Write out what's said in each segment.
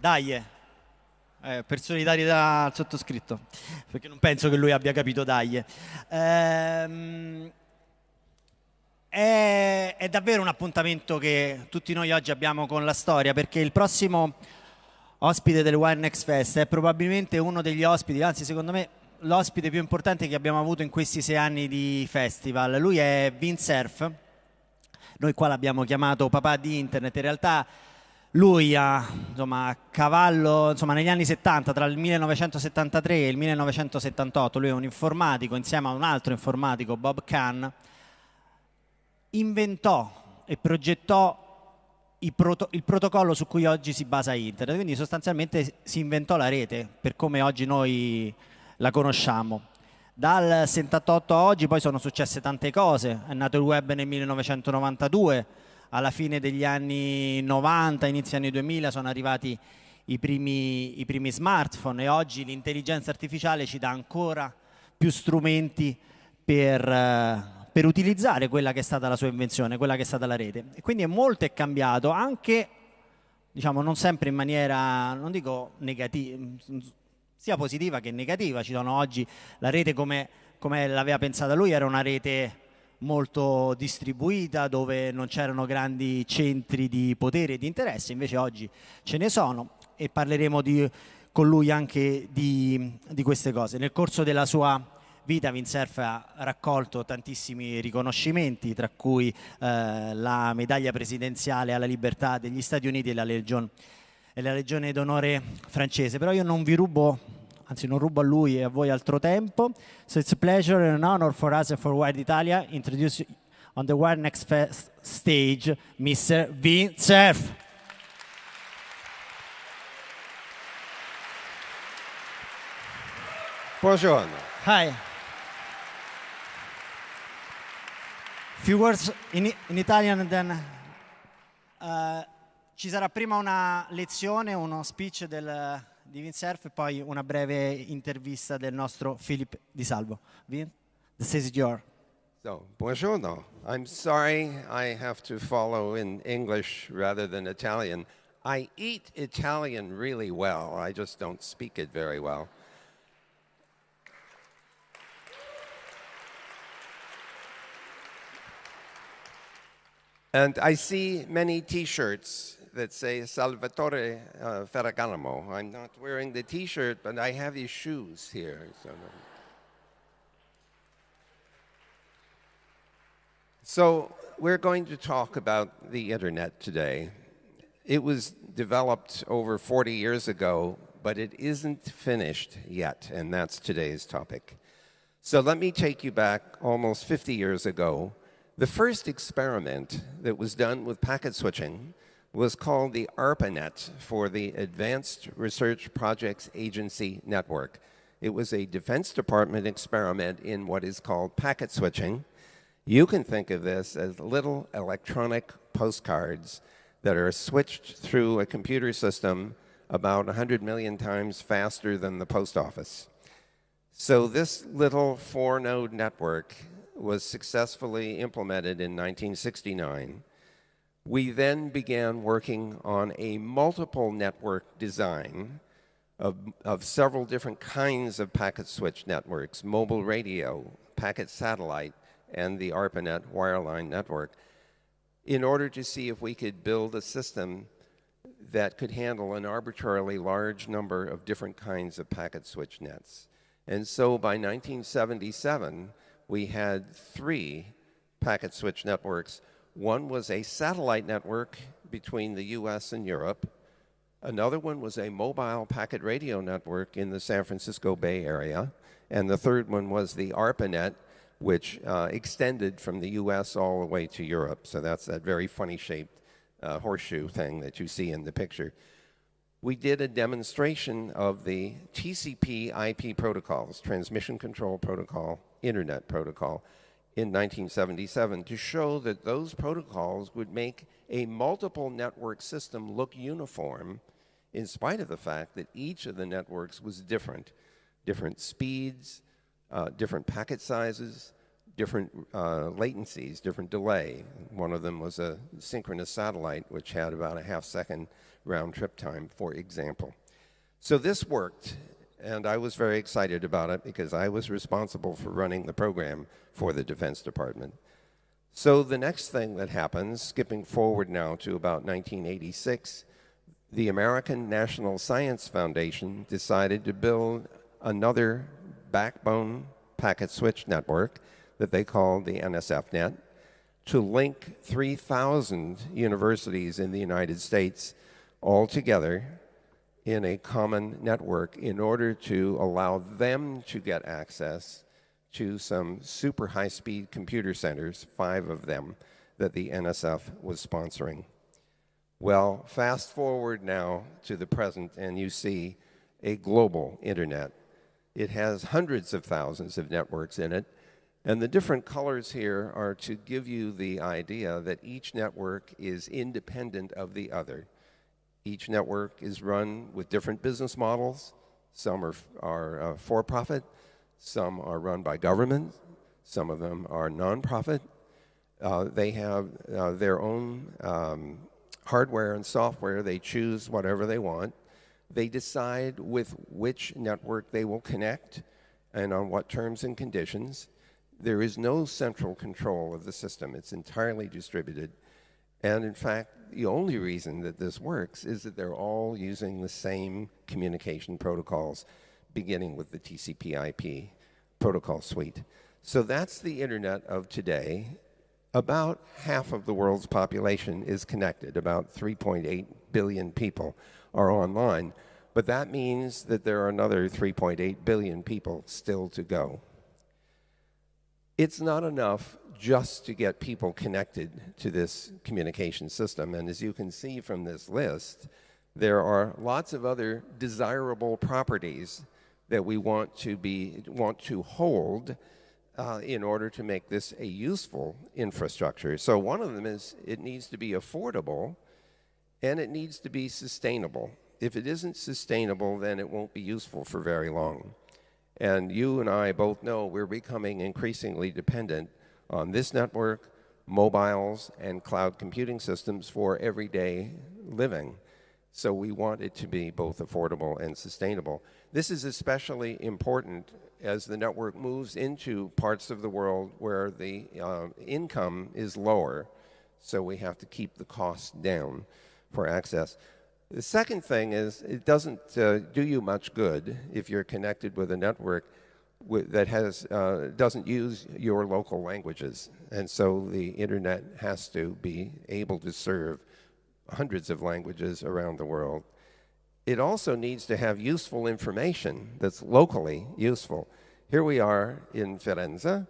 Dai, per solidarietà al sottoscritto, perché non penso che lui abbia capito dai. È davvero un appuntamento che tutti noi oggi abbiamo con la storia, perché il prossimo ospite del Wired Next Fest è probabilmente uno degli ospiti, anzi secondo me l'ospite più importante che abbiamo avuto in questi 6 anni di festival. Lui è Vint Cerf, noi qua l'abbiamo chiamato papà di internet, in realtà lui a cavallo, negli anni 70, tra il 1973 e il 1978, lui è un informatico insieme a un altro informatico, Bob Kahn, inventò e progettò il protocollo su cui oggi si basa internet, quindi sostanzialmente si inventò la rete per come oggi noi la conosciamo. Dal 78 a oggi poi sono successe tante cose, è nato il web nel 1992, alla fine degli anni 90, inizio anni 2000 sono arrivati i primi smartphone e oggi l'intelligenza artificiale ci dà ancora più strumenti per utilizzare quella che è stata la sua invenzione, quella che è stata la rete. E quindi molto è cambiato, anche non sempre in maniera, non dico negativa, sia positiva che negativa. Ci sono oggi la rete come l'aveva pensata lui, era una rete molto distribuita, dove non c'erano grandi centri di potere e di interesse, invece oggi ce ne sono e parleremo con lui anche di queste cose. Nel corso della sua vita Vint Cerf ha raccolto tantissimi riconoscimenti, tra cui la medaglia presidenziale alla libertà degli Stati Uniti e la Legione d'onore francese. Però io non vi rubo, anzi non rubo a lui e a voi altro tempo. So it's a pleasure and an honor for us and for Wired Italia introduce on the Wired Next Fest stage Mr. Vint Cerf. Buongiorno. Hi. Few words in Italian and then ci sarà prima una lezione, uno speech di Vint Cerf e poi una breve intervista del nostro Philip Di Salvo. Vint, the stage is yours. So, buongiorno. I'm sorry I have to follow in English rather than Italian. I eat Italian really well. I just don't speak it very well. And I see many T-shirts that say Salvatore Ferragamo. I'm not wearing the T-shirt, but I have his shoes here. So we're going to talk about the internet today. It was developed over 40 years ago, but it isn't finished yet, and that's today's topic. So let me take you back almost 50 years ago. The first experiment that was done with packet switching was called the ARPANET, for the Advanced Research Projects Agency Network. It was a Defense Department experiment in what is called packet switching. You can think of this as little electronic postcards that are switched through a computer system about 100 million times faster than the post office. So this little 4-node network was successfully implemented in 1969. We then began working on a multiple network design of several different kinds of packet switch networks, mobile radio, packet satellite, and the ARPANET wireline network, in order to see if we could build a system that could handle an arbitrarily large number of different kinds of packet switch nets. And so by 1977, we had 3 packet switch networks. One was a satellite network between the US and Europe. Another one was a mobile packet radio network in the San Francisco Bay Area. And the third one was the ARPANET, which extended from the US all the way to Europe. So that's that very funny shaped horseshoe thing that you see in the picture. We did a demonstration of the TCP IP protocols, Transmission Control Protocol, Internet Protocol, in 1977 to show that those protocols would make a multiple network system look uniform in spite of the fact that each of the networks was different. Different speeds, different packet sizes, different latencies, different delay. One of them was a synchronous satellite, which had about a half-second round trip time, for example. So this worked, and I was very excited about it because I was responsible for running the program for the Defense Department. So the next thing that happens, skipping forward now to about 1986, the American National Science Foundation decided to build another backbone packet switch network that they called the NSF-net to link 3,000 universities in the United States all together in a common network in order to allow them to get access to some super high-speed computer centers, 5 of them, that the NSF was sponsoring. Well, fast forward now to the present, and you see a global internet. It has hundreds of thousands of networks in it, and the different colors here are to give you the idea that each network is independent of the other. Each network is run with different business models. Some are for-profit, some are run by government, some of them are non-profit. They have their own hardware and software. They choose whatever they want. They decide with which network they will connect and on what terms and conditions. There is no central control of the system. It's entirely distributed. And in fact, the only reason that this works is that they're all using the same communication protocols, beginning with the TCP/IP protocol suite. So that's the internet of today. About half of the world's population is connected. About 3.8 billion people are online. But that means that there are another 3.8 billion people still to go. It's not enough just to get people connected to this communication system. And as you can see from this list, there are lots of other desirable properties that we want to hold in order to make this a useful infrastructure. So one of them is it needs to be affordable and it needs to be sustainable. If it isn't sustainable, then it won't be useful for very long. And you and I both know we're becoming increasingly dependent on this network, mobiles, and cloud computing systems for everyday living. So we want it to be both affordable and sustainable. This is especially important as the network moves into parts of the world where the income is lower. So we have to keep the cost down for access. The second thing is it doesn't do you much good if you're connected with a network that doesn't use your local languages. And so the internet has to be able to serve hundreds of languages around the world. It also needs to have useful information that's locally useful. Here we are in Firenze.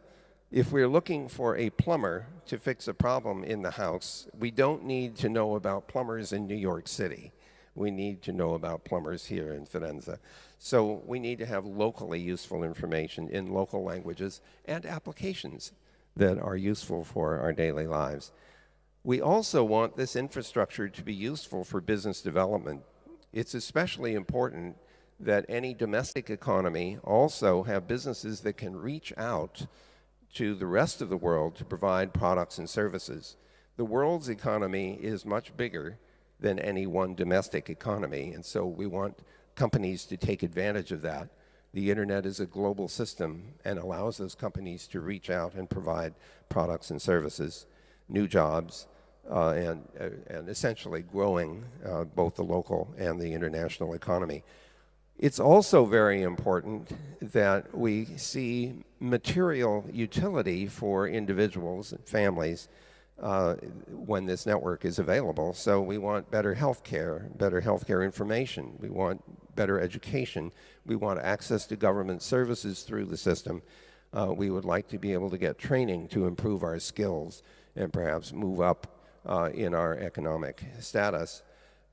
If we're looking for a plumber to fix a problem in the house, we don't need to know about plumbers in New York City. We need to know about plumbers here in Firenze. So we need to have locally useful information in local languages and applications that are useful for our daily lives. We also want this infrastructure to be useful for business development. It's especially important that any domestic economy also have businesses that can reach out to the rest of the world to provide products and services. The world's economy is much bigger than any one domestic economy, and so we want companies to take advantage of that. The internet is a global system and allows those companies to reach out and provide products and services, new jobs, and essentially growing both the local and the international economy. It's also very important that we see material utility for individuals and families when this network is available. So we want better healthcare information. We want better education. We want access to government services through the system. We would like to be able to get training to improve our skills and perhaps move up in our economic status.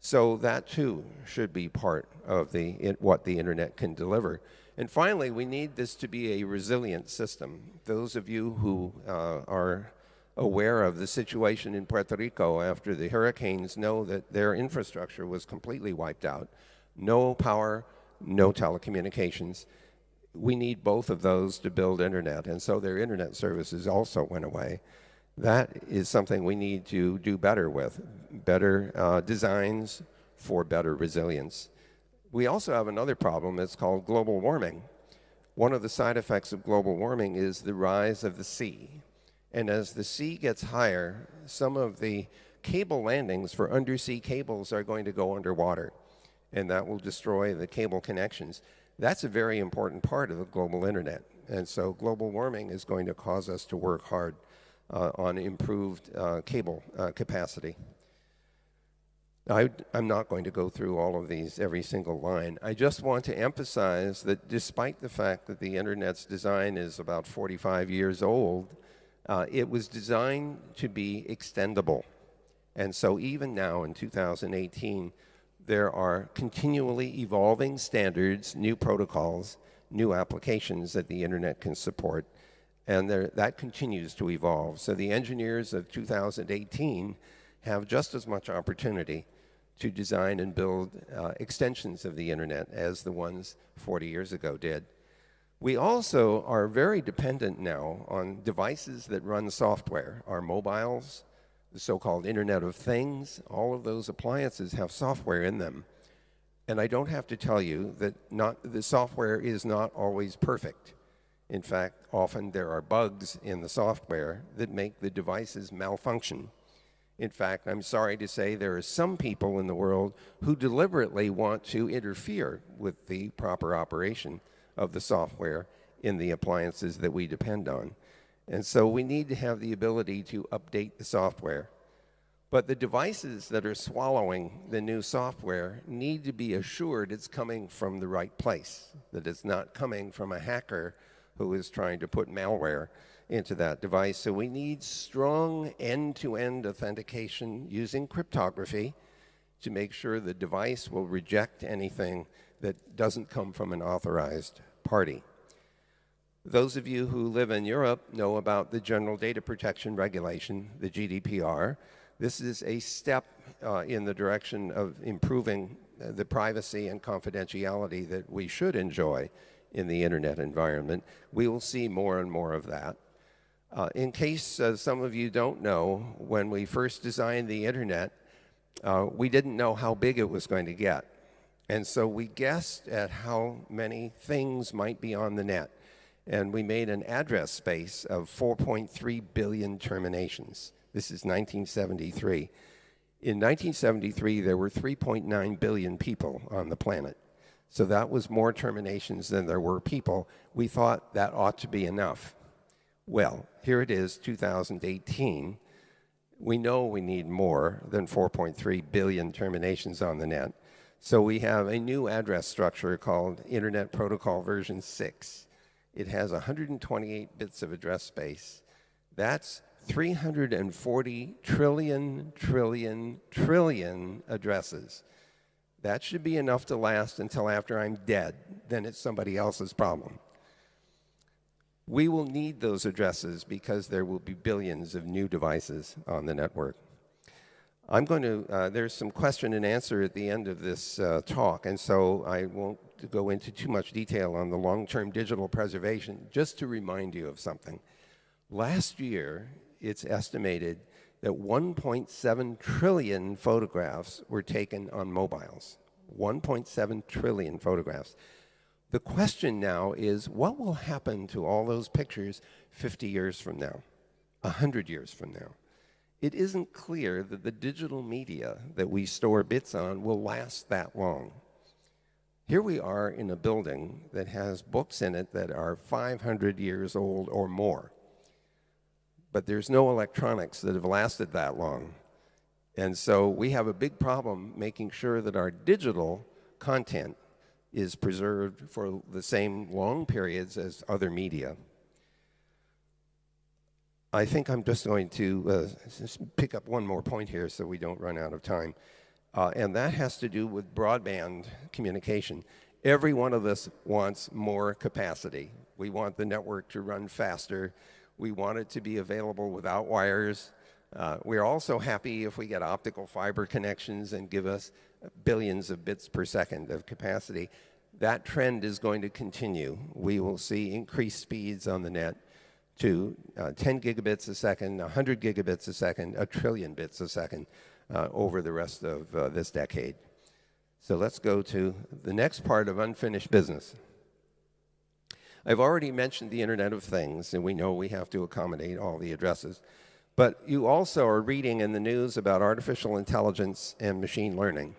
So that too should be part of what the internet can deliver. And finally, we need this to be a resilient system. Those of you who are aware of the situation in Puerto Rico after the hurricanes know that their infrastructure was completely wiped out. No power, no telecommunications. We need both of those to build internet, and so their internet services also went away. That is something we need to do better with. Better designs for better resilience. We also have another problem. It's called global warming. One of the side effects of global warming is the rise of the sea. And as the sea gets higher, some of the cable landings for undersea cables are going to go underwater, and that will destroy the cable connections. That's a very important part of the global internet. And so global warming is going to cause us to work hard on improved cable capacity. I'm not going to go through all of these, every single line. I just want to emphasize that despite the fact that the internet's design is about 45 years old, it was designed to be extendable. And so even now in 2018, there are continually evolving standards, new protocols, new applications that the internet can support, and that continues to evolve. So the engineers of 2018 have just as much opportunity to design and build extensions of the internet as the ones 40 years ago did. We also are very dependent now on devices that run software. Our mobiles, the so-called Internet of Things, all of those appliances have software in them. And I don't have to tell you that the software is not always perfect. In fact, often there are bugs in the software that make the devices malfunction. In fact, I'm sorry to say there are some people in the world who deliberately want to interfere with the proper operation of the software in the appliances that we depend on. And so we need to have the ability to update the software. But the devices that are swallowing the new software need to be assured it's coming from the right place, that it's not coming from a hacker who is trying to put malware into that device. So we need strong end-to-end authentication using cryptography to make sure the device will reject anything that doesn't come from an authorized party. Those of you who live in Europe know about the General Data Protection Regulation, the GDPR. This is a step in the direction of improving the privacy and confidentiality that we should enjoy in the internet environment. We will see more and more of that. In case some of you don't know, when we first designed the internet, we didn't know how big it was going to get. And so we guessed at how many things might be on the net. And we made an address space of 4.3 billion terminations. This is 1973. In 1973, there were 3.9 billion people on the planet. So that was more terminations than there were people. We thought that ought to be enough. Well, here it is, 2018. We know we need more than 4.3 billion terminations on the net. So we have a new address structure called Internet Protocol version 6. It has 128 bits of address space. That's 340 trillion addresses. That should be enough to last until after I'm dead. Then it's somebody else's problem. We will need those addresses because there will be billions of new devices on the network. I'm going to, there's some question and answer at the end of this talk, and so I won't go into too much detail on the long-term digital preservation, just to remind you of something. Last year, it's estimated that 1.7 trillion photographs were taken on mobiles. 1.7 trillion photographs. The question now is, what will happen to all those pictures 50 years from now, 100 years from now? It isn't clear that the digital media that we store bits on will last that long. Here we are in a building that has books in it that are 500 years old or more. But there's no electronics that have lasted that long. And so we have a big problem making sure that our digital content is preserved for the same long periods as other media. I think I'm just going to pick up one more point here so we don't run out of time. And that has to do with broadband communication. Every one of us wants more capacity. We want the network to run faster. We want it to be available without wires. We're also happy if we get optical fiber connections and give us billions of bits per second of capacity. That trend is going to continue. We will see increased speeds on the net to 10 gigabits a second, 100 gigabits a second, a trillion bits a second over the rest of this decade. So let's go to the next part of unfinished business. I've already mentioned the Internet of Things, and we know we have to accommodate all the addresses. But you also are reading in the news about artificial intelligence and machine learning.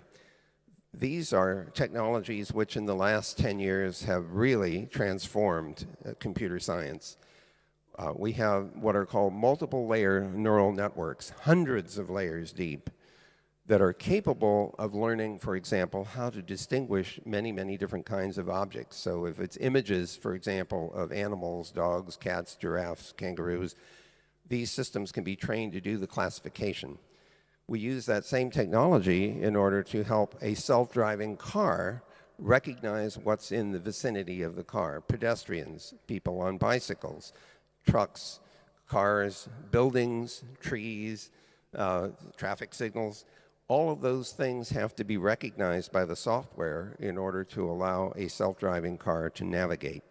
These are technologies which in the last 10 years have really transformed computer science. We have what are called multiple layer neural networks, hundreds of layers deep, that are capable of learning, for example, how to distinguish many, many different kinds of objects. So if it's images, for example, of animals, dogs, cats, giraffes, kangaroos, these systems can be trained to do the classification. We use that same technology in order to help a self-driving car recognize what's in the vicinity of the car. Pedestrians, people on bicycles, trucks, cars, buildings, trees, traffic signals. All of those things have to be recognized by the software in order to allow a self-driving car to navigate.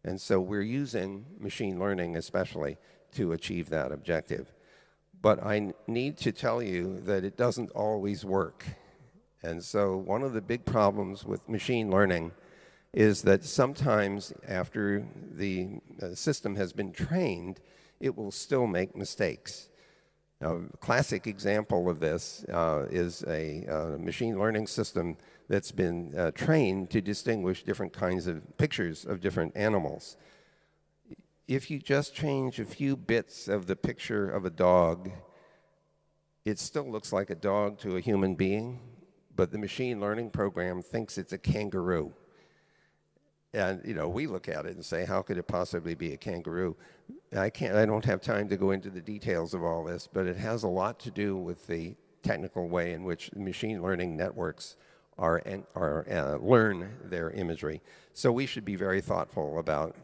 And so we're using machine learning especially to achieve that objective. But I need to tell you that it doesn't always work. And so one of the big problems with machine learning is that sometimes after the system has been trained, it will still make mistakes. Now, a classic example of this is a machine learning system that's been trained to distinguish different kinds of pictures of different animals. If you just change a few bits of the picture of a dog, it still looks like a dog to a human being, but the machine learning program thinks it's a kangaroo. And, you know, we look at it and say, how could it possibly be a kangaroo? I don't have time to go into the details of all this, but it has a lot to do with the technical way in which machine learning networks learn their imagery. So we should be very thoughtful about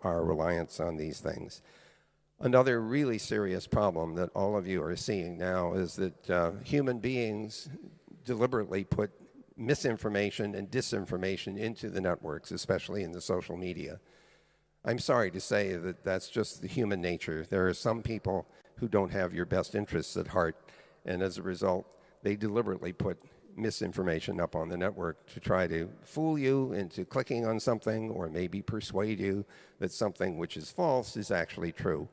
our reliance on these things. Another really serious problem that all of you are seeing now is that human beings deliberately put misinformation and disinformation into the networks, especially in the social media. I'm sorry to say that that's just the human nature. There are some people who don't have your best interests at heart, and as a result, they deliberately put misinformation up on the network to try to fool you into clicking on something or maybe persuade you that something which is false is actually true.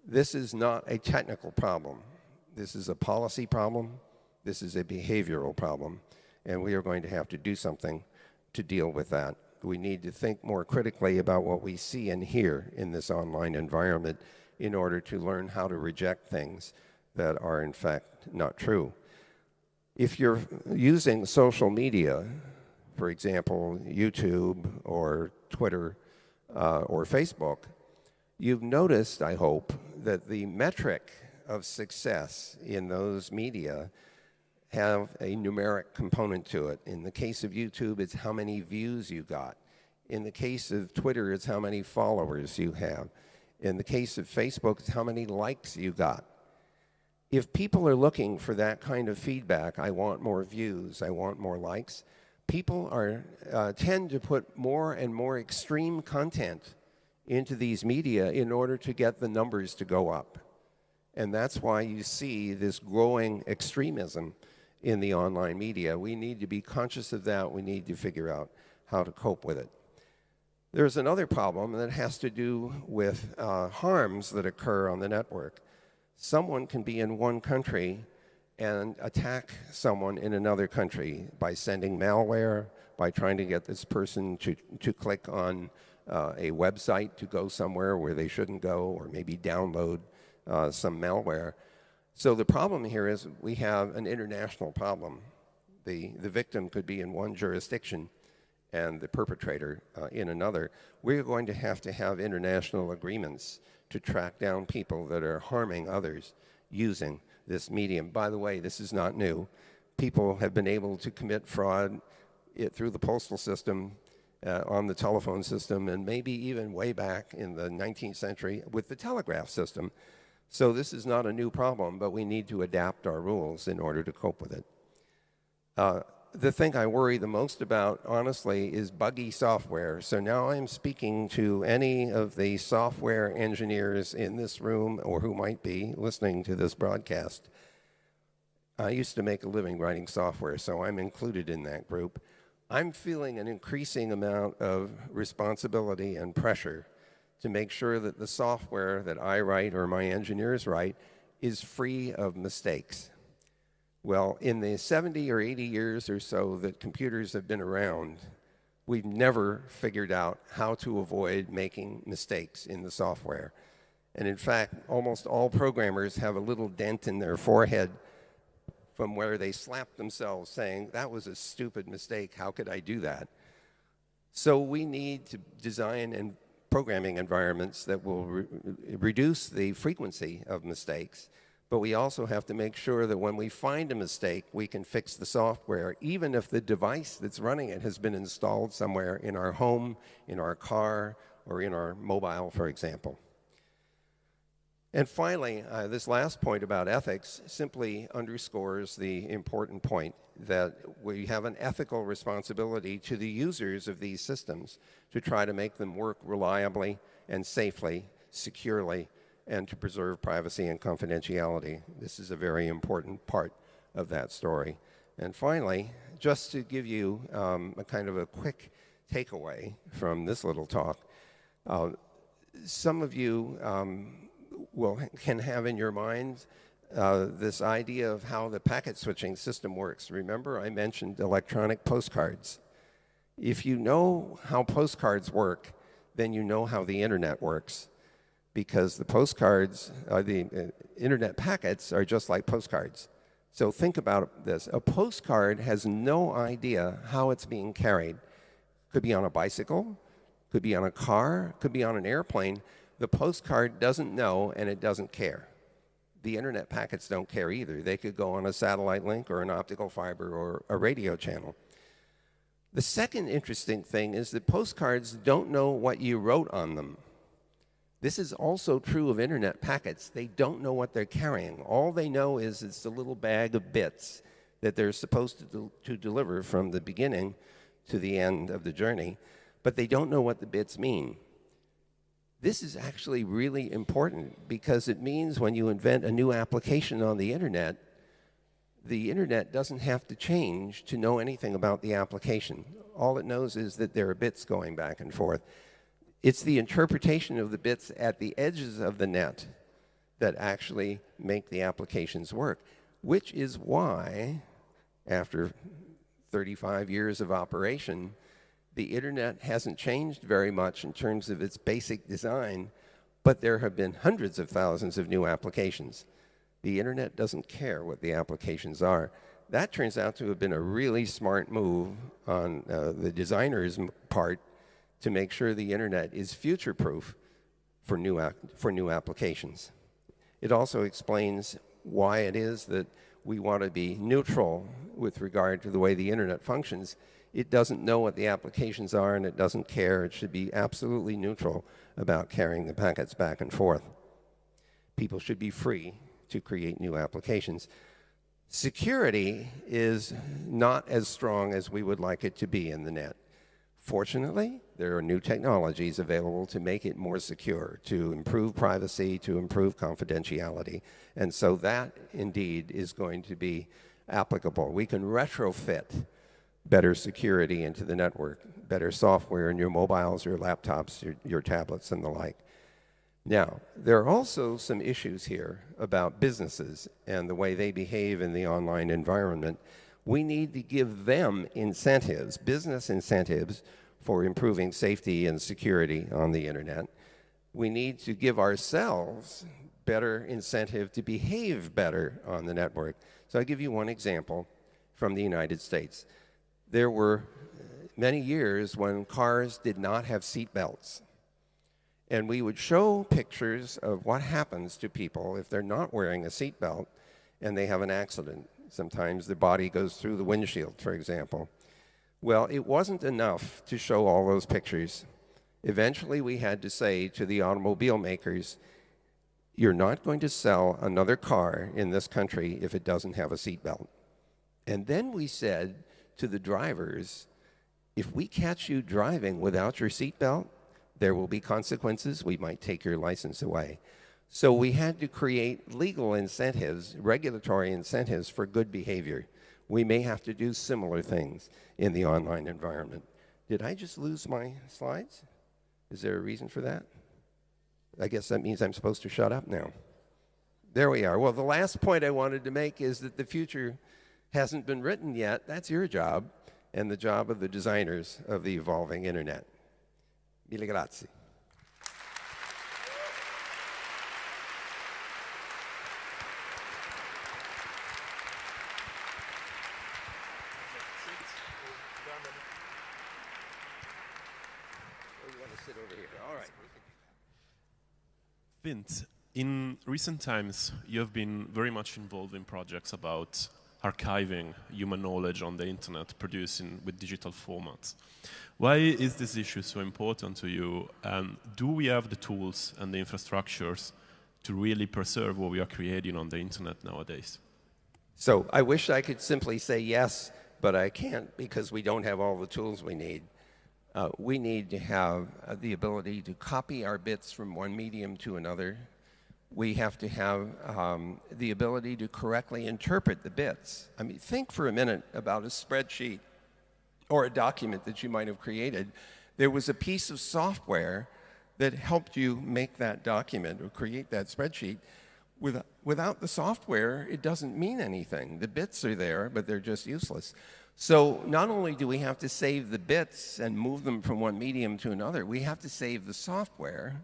This is not a technical problem. This is a policy problem. This is a behavioral problem. And we are going to have to do something to deal with that. We need to think more critically about what we see and hear in this online environment in order to learn how to reject things that are in fact not true. If you're using social media, for example, YouTube or Twitter or Facebook, you've noticed, I hope, that the metric of success in those media have a numeric component to it. In the case of YouTube, it's how many views you got. In the case of Twitter, it's how many followers you have. In the case of Facebook, it's how many likes you got. If people are looking for that kind of feedback, I want more views, I want more likes, people tend to put more and more extreme content into these media in order to get the numbers to go up. And that's why you see this growing extremism in the online media. We need to be conscious of that. We need to figure out how to cope with it. There's another problem that has to do with harms that occur on the network. Someone can be in one country and attack someone in another country by sending malware, by trying to get this person to click on a website to go somewhere where they shouldn't go, or maybe download some malware. So the problem here is we have an international problem. The victim could be in one jurisdiction and the perpetrator in another. We're going to have international agreements to track down people that are harming others using this medium. By the way, this is not new. People have been able to commit fraud through the postal system, on the telephone system, and maybe even way back in the 19th century with the telegraph system. So this is not a new problem, but we need to adapt our rules in order to cope with it. The thing I worry the most about, honestly, is buggy software. So now I'm speaking to any of the software engineers in this room or who might be listening to this broadcast. I used to make a living writing software, so I'm included in that group. I'm feeling an increasing amount of responsibility and pressure to make sure that the software that I write or my engineers write is free of mistakes. Well, in the 70 or 80 years or so that computers have been around, we've never figured out how to avoid making mistakes in the software. And in fact, almost all programmers have a little dent in their forehead from where they slapped themselves saying, that was a stupid mistake, how could I do that? So we need to design and programming environments that will reduce the frequency of mistakes, but we also have to make sure that when we find a mistake, we can fix the software, even if the device that's running it has been installed somewhere in our home, in our car, or in our mobile, for example. And finally, this last point about ethics simply underscores the important point that we have an ethical responsibility to the users of these systems to try to make them work reliably and safely, securely, and to preserve privacy and confidentiality. This is a very important part of that story. And finally, just to give you a kind of a quick takeaway from this little talk, some of you can have in your mind this idea of how the packet switching system works. Remember, I mentioned electronic postcards. If you know how postcards work, then you know how the internet works, because the postcards, the internet packets are just like postcards. So think about this. A postcard has no idea how it's being carried. Could be on a bicycle, could be on a car, could be on an airplane. The postcard doesn't know, and it doesn't care. The internet packets don't care either. They could go on a satellite link or an optical fiber or a radio channel. The second interesting thing is that postcards don't know what you wrote on them. This is also true of internet packets. They don't know what they're carrying. All they know is it's a little bag of bits that they're supposed to deliver from the beginning to the end of the journey, but they don't know what the bits mean. This is actually really important because it means when you invent a new application on the internet doesn't have to change to know anything about the application. All it knows is that there are bits going back and forth. It's the interpretation of the bits at the edges of the net that actually make the applications work, which is why, after 35 years of operation, the internet hasn't changed very much in terms of its basic design, but there have been hundreds of thousands of new applications. The internet doesn't care what the applications are. That turns out to have been a really smart move on the designer's part to make sure the internet is future-proof for new applications. It also explains why it is that we want to be neutral with regard to the way the internet functions. It doesn't know what the applications are, and it doesn't care. It should be absolutely neutral about carrying the packets back and forth. People should be free to create new applications. Security is not as strong as we would like it to be in the net. Fortunately, there are new technologies available to make it more secure, to improve privacy, to improve confidentiality. And so that, indeed, is going to be applicable. We can retrofit better security into the network, better software in your mobiles, your laptops, your tablets, and the like. Now, there are also some issues here about businesses and the way they behave in the online environment. We need to give them incentives, business incentives, for improving safety and security on the internet. We need to give ourselves better incentive to behave better on the network. So I'll give you one example from the United States. There were many years when cars did not have seat belts. And we would show pictures of what happens to people if they're not wearing a seatbelt and they have an accident. Sometimes the body goes through the windshield, for example. Well, it wasn't enough to show all those pictures. Eventually, we had to say to the automobile makers, you're not going to sell another car in this country if it doesn't have a seatbelt. And then we said to the drivers, if we catch you driving without your seatbelt, there will be consequences. We might take your license away. So we had to create legal incentives, regulatory incentives for good behavior. We may have to do similar things in the online environment. Did I just lose my slides? Is there a reason for that? I guess that means I'm supposed to shut up now. There we are. Well, the last point I wanted to make is that the future hasn't been written yet. That's your job and the job of the designers of the evolving internet. Mille grazie. Vint, in recent times, you have been very much involved in projects about archiving human knowledge on the internet, producing with digital formats. Why is this issue so important to you? And do we have the tools and the infrastructures to really preserve what we are creating on the internet nowadays? So I wish I could simply say yes, but I can't because we don't have all the tools we need. We need to have the ability to copy our bits from one medium to another. We have to have the ability to correctly interpret the bits. I mean, think for a minute about a spreadsheet or a document that you might have created. There was a piece of software that helped you make that document or create that spreadsheet. Without the software, it doesn't mean anything. The bits are there, but they're just useless. So not only do we have to save the bits and move them from one medium to another, we have to save the software.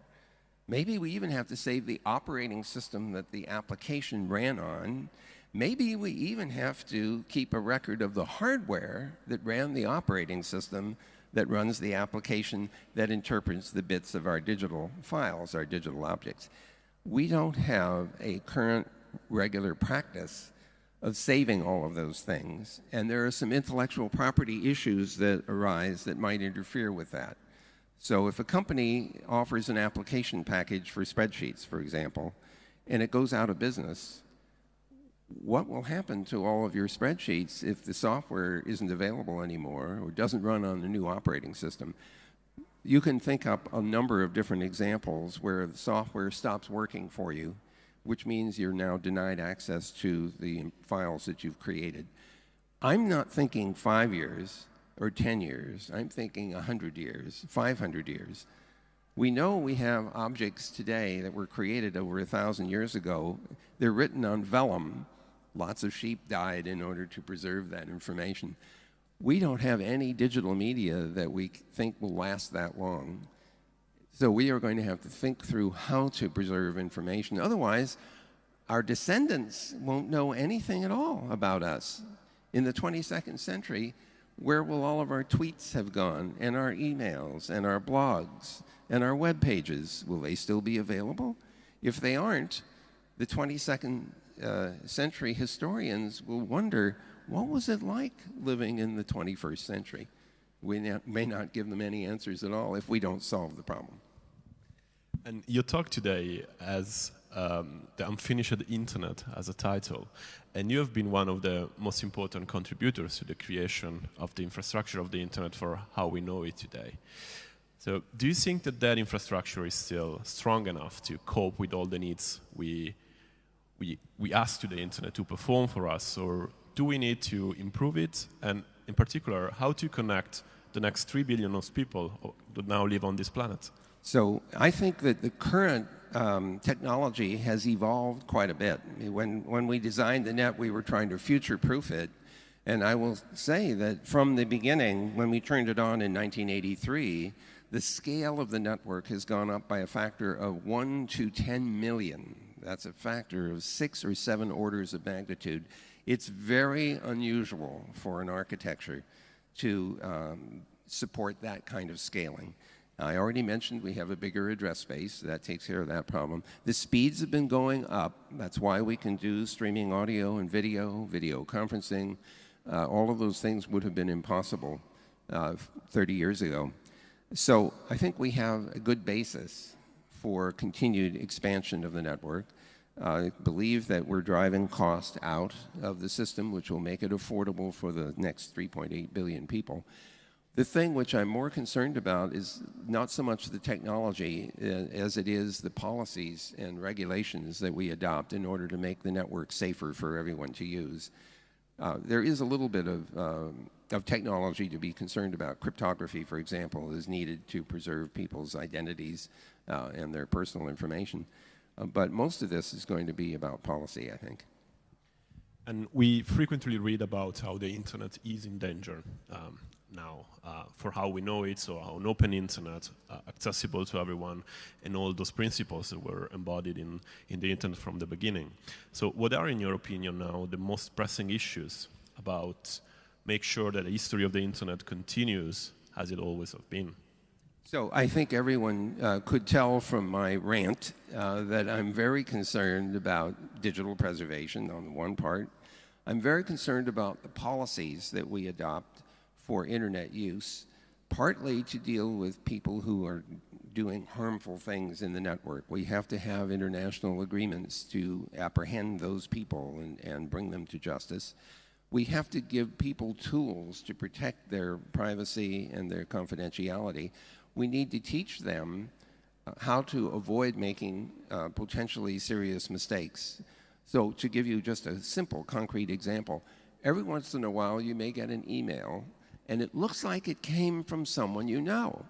Maybe we even have to save the operating system that the application ran on. Maybe we even have to keep a record of the hardware that ran the operating system that runs the application that interprets the bits of our digital files, our digital objects. We don't have a current regular practice of saving all of those things, and there are some intellectual property issues that arise that might interfere with that. So if a company offers an application package for spreadsheets, for example, and it goes out of business, what will happen to all of your spreadsheets if the software isn't available anymore or doesn't run on the new operating system? You can think up a number of different examples where the software stops working for you, which means you're now denied access to the files that you've created. I'm not thinking 5 years or 10 years. I'm thinking 100 years, 500 years. We know we have objects today that were created over 1,000 years ago. They're written on vellum. Lots of sheep died in order to preserve that information. We don't have any digital media that we think will last that long. So we are going to have to think through how to preserve information. Otherwise, our descendants won't know anything at all about us. In the 22nd century, where will all of our tweets have gone, and our emails, and our blogs, and our web pages? Will they still be available? If they aren't, the 22nd century historians will wonder, what was it like living in the 21st century? We may not give them any answers at all if we don't solve the problem. And your talk today has the Unfinished Internet as a title, and you have been one of the most important contributors to the creation of the infrastructure of the internet for how we know it today. So do you think that that infrastructure is still strong enough to cope with all the needs we ask to the internet to perform for us, or do we need to improve it? And in particular, how to connect the next 3 billion of people that now live on this planet? So I think that the current technology has evolved quite a bit. I mean, when we designed the net, we were trying to future-proof it. And I will say that from the beginning, when we turned it on in 1983, the scale of the network has gone up by a factor of 1 to 10 million. That's a factor of 6 or 7 orders of magnitude. It's very unusual for an architecture to support that kind of scaling. I already mentioned we have a bigger address space. That takes care of that problem. The speeds have been going up. That's why we can do streaming audio and video conferencing. All of those things would have been impossible 30 years ago. So I think we have a good basis for continued expansion of the network. I believe that we're driving cost out of the system, which will make it affordable for the next 3.8 billion people. The thing which I'm more concerned about is not so much the technology as it is the policies and regulations that we adopt in order to make the network safer for everyone to use. There is a little bit of technology to be concerned about. Cryptography, for example, is needed to preserve people's identities and their personal information. But most of this is going to be about policy, I think. And we frequently read about how the internet is in danger now, for how we know it, so how an open internet, accessible to everyone, and all those principles that were embodied in the internet from the beginning. So what are, in your opinion now, the most pressing issues about make sure that the history of the internet continues as it always has been? So I think everyone could tell from my rant that I'm very concerned about digital preservation on the one part. I'm very concerned about the policies that we adopt for internet use, partly to deal with people who are doing harmful things in the network. We have to have international agreements to apprehend those people and bring them to justice. We have to give people tools to protect their privacy and their confidentiality. We need to teach them how to avoid making potentially serious mistakes. So to give you just a simple, concrete example, every once in a while you may get an email and it looks like it came from someone you know.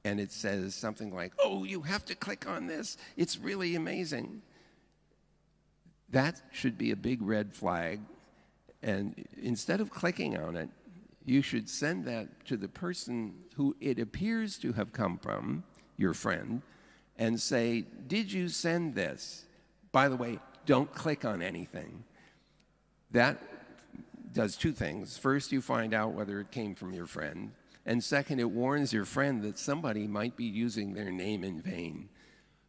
And it says something like, oh, you have to click on this. It's really amazing. That should be a big red flag. And instead of clicking on it, you should send that to the person who it appears to have come from, your friend, and say, did you send this? By the way, don't click on anything. That does two things. First, you find out whether it came from your friend. And second, it warns your friend that somebody might be using their name in vain.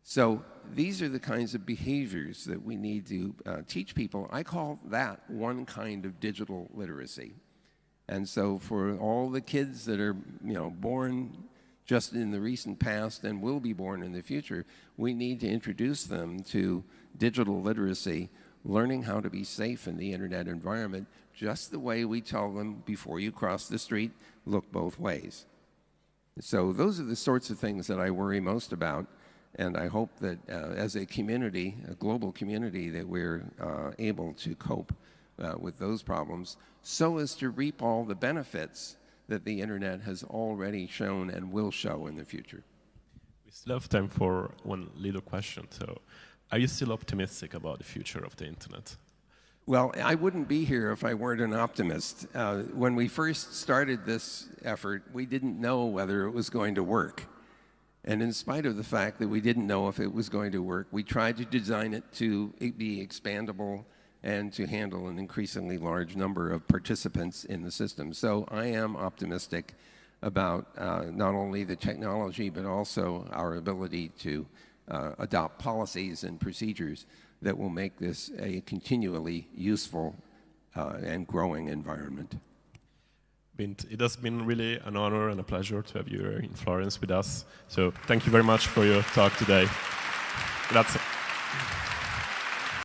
So these are the kinds of behaviors that we need to teach people. I call that one kind of digital literacy. And so for all the kids that are, born just in the recent past and will be born in the future, we need to introduce them to digital literacy, learning how to be safe in the internet environment, just the way we tell them before you cross the street, look both ways. So those are the sorts of things that I worry most about. And I hope that as a community, a global community, that we're able to cope with those problems so as to reap all the benefits that the internet has already shown and will show in the future. We still have time for one little question. So, are you still optimistic about the future of the internet? Well, I wouldn't be here if I weren't an optimist. When we first started this effort, we didn't know whether it was going to work. And in spite of the fact that we didn't know if it was going to work, we tried to design it to be expandable and to handle an increasingly large number of participants in the system. So I am optimistic about not only the technology, but also our ability to adopt policies and procedures that will make this a continually useful and growing environment. Vint, it has been really an honor and a pleasure to have you here in Florence with us. So thank you very much for your talk today. Grazie.